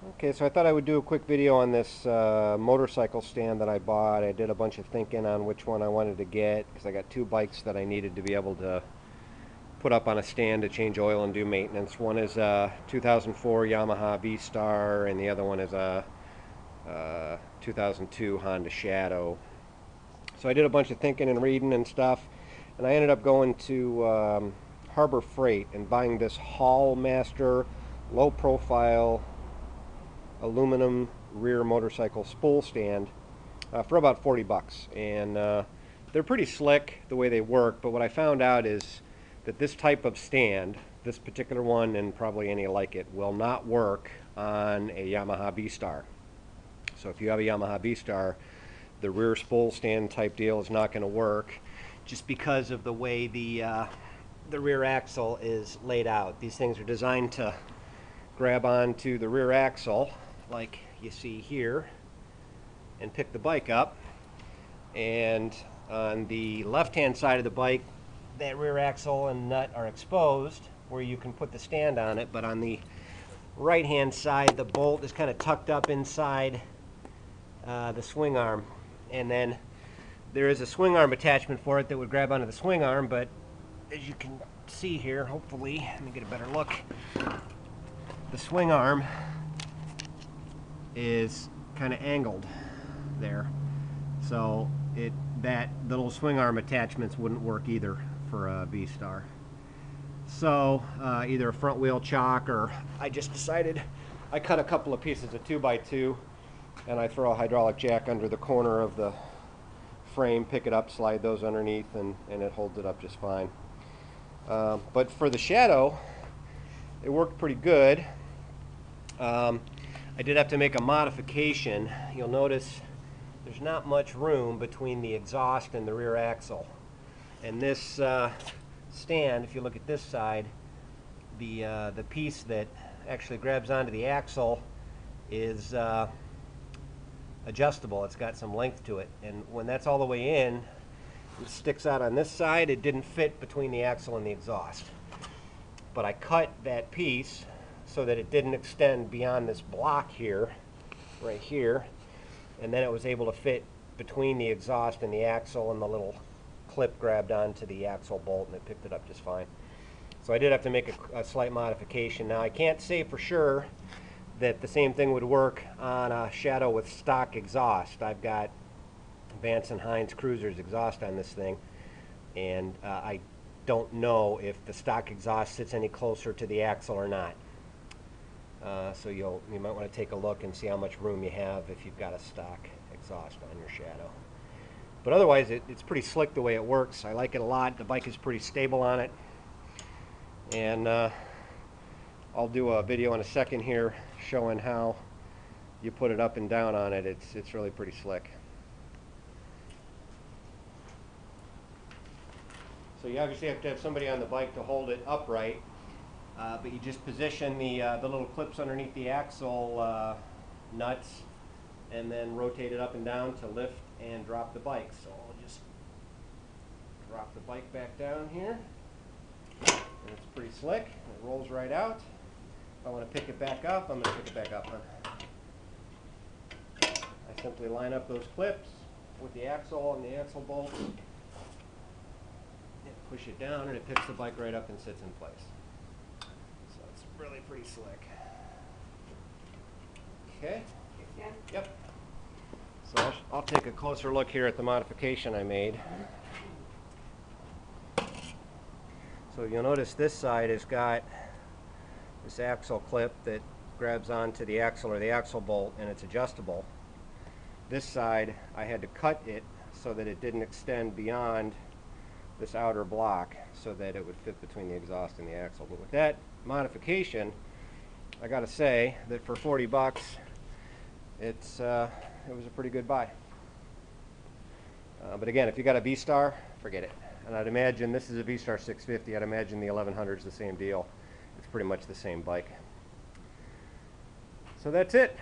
Okay, so I thought I would do a quick video on this motorcycle stand that I bought. I did a bunch of thinking on which one I wanted to get because I got two bikes that I needed to be able to put up on a stand to change oil and do maintenance. One is a 2004 Yamaha VStar and the other one is a 2002 Honda Shadow. So I did a bunch of thinking and reading and stuff, and I ended up going to Harbor Freight and buying this Hall Master low profile aluminum rear motorcycle spool stand for about 40 bucks. And they're pretty slick the way they work, but what I found out is that this type of stand, this particular one and probably any like it, will not work on a Yamaha VStar. So if you have a Yamaha VStar, the rear spool stand type deal is not going to work just because of the way the rear axle is laid out. These things are designed to grab onto the rear axle like you see here and pick the bike up, and on the left hand side of the bike that rear axle and nut are exposed where you can put the stand on it, but on the right hand side the bolt is kind of tucked up inside the swing arm, and then there is a swing arm attachment for it that would grab onto the swing arm, but as you can see here, hopefully, let me get a better look, the swing arm is kind of angled there, so that little swing arm attachments wouldn't work either for a V-Star. So either a front wheel chock, or I just decided I cut a couple of pieces of 2x2 and I throw a hydraulic jack under the corner of the frame, pick it up, slide those underneath, and it holds it up just fine. But for the Shadow, it worked pretty good. I did have to make a modification. You'll notice there's not much room between the exhaust and the rear axle. And this stand, if you look at this side, the piece that actually grabs onto the axle is adjustable. It's got some length to it, and when that's all the way in, it sticks out on this side. It didn't fit between the axle and the exhaust, but I cut that piece so that it didn't extend beyond this block here, right here, and then it was able to fit between the exhaust and the axle, and the little clip grabbed onto the axle bolt and it picked it up just fine. So I did have to make a slight modification. Now I can't say for sure that the same thing would work on a Shadow with stock exhaust. I've got Vance and Hines Cruiser's exhaust on this thing, and I don't know if the stock exhaust sits any closer to the axle or not. So you might want to take a look and see how much room you have if you've got a stock exhaust on your Shadow. But otherwise, it's pretty slick the way it works. I like it a lot. The bike is pretty stable on it, and I'll do a video in a second here showing how you put it up and down on it. It's really pretty slick. So you obviously have to have somebody on the bike to hold it upright, but you just position the little clips underneath the axle nuts and then rotate it up and down to lift and drop the bike. So I'll just drop the bike back down here, and it's pretty slick. It rolls right out. If I want to pick it back up, I'm going to pick it back up. I simply line up those clips with the axle and the axle bolt, and push it down, and it picks the bike right up and sits in place. So it's really pretty slick. Okay. Yep. So I'll take a closer look here at the modification I made. So you'll notice this side has got this axle clip that grabs onto the axle or the axle bolt, and it's adjustable. This side I had to cut it so that it didn't extend beyond this outer block so that it would fit between the exhaust and the axle. But with that modification, I gotta say that for 40 bucks, it was a pretty good buy. But again, if you got a V-Star, forget it. And I'd imagine this is a V-Star 650. I'd imagine the 1100 is the same deal. It's pretty much the same bike. So that's it.